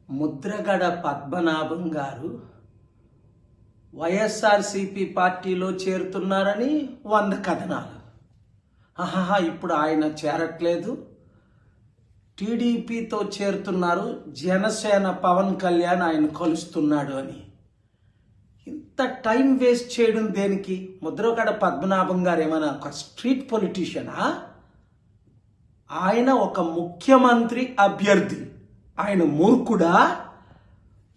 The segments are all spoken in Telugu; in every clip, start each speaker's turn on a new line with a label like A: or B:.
A: ముద్రగడ పద్మనాభం గారు వైఎస్ఆర్సీపీ పార్టీలో చేరుతున్నారని 100 కథనాలు. ఇప్పుడు ఆయన చేరట్లేదు, టీడీపీతో చేరుతున్నారు, జనసేన పవన్ కళ్యాణ్ ఆయన కలుస్తున్నాడు అని. ఇంత టైం వేస్ట్ చేయడం దేనికి? ముద్రగడ పద్మనాభం గారు ఏమైనా ఒక స్ట్రీట్ పొలిటీషియనా? ఆయన ఒక ముఖ్యమంత్రి అభ్యర్థి. ఆయన మూర్ఖుడా?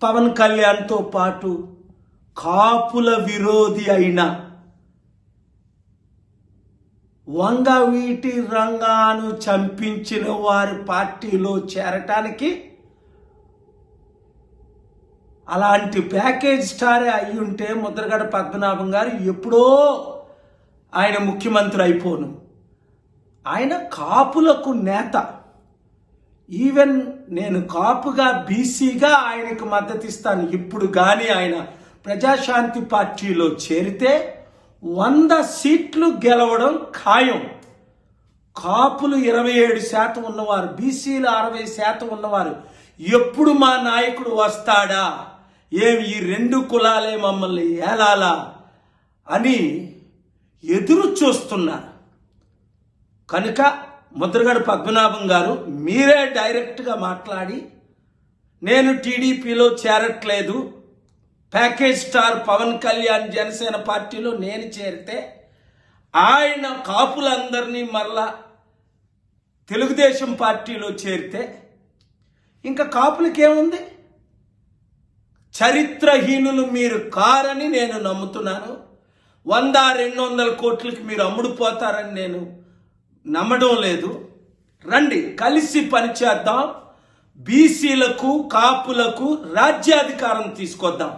A: పవన్ కళ్యాణ్తో పాటు కాపుల విరోధి అయిన వంగవీటి రంగాను చంపించిన వారి పార్టీలో చేరటానికి అలాంటి ప్యాకేజ్ స్టారే అయి ఉంటే ముద్రగడ పద్మనాభం గారు ఎప్పుడో ఆయన ముఖ్యమంత్రి అయిపోను. ఆయన కాపులకు నేత. ఈవెన్ నేను కాపుగా బీసీగా ఆయనకు మద్దతు ఇస్తాను. ఇప్పుడు కానీ ఆయన ప్రజాశాంతి పార్టీలో చేరితే 100 సీట్లు గెలవడం ఖాయం. కాపులు 27% ఉన్నవారు, బీసీలు 60% ఉన్నవారు ఎప్పుడు మా నాయకుడు వస్తాడా, ఏమి ఈ 2 కులాలే మమ్మల్ని ఏలాలా అని ఎదురు చూస్తున్నారు. కనుక ముద్రగడ పద్మనాభం గారు మీరే డైరెక్ట్గా మాట్లాడి, నేను టీడీపీలో చేరట్లేదు, ప్యాకేజ్ స్టార్ పవన్ కళ్యాణ్ జనసేన పార్టీలో నేను చేరితే ఆయన కాపులందరినీ మరలా తెలుగుదేశం పార్టీలో చేరితే ఇంకా కాపులకేముంది? చరిత్రహీనులు మీరు కారని నేను నమ్ముతున్నాను. 100-200 కోట్లకి మీరు అమ్ముడుపోతారని నేను నమ్మడం లేదు. రండి, కలిసి పనిచేద్దాం, బీసీలకు కాపులకు రాజ్యాధికారం తీసుకొద్దాం.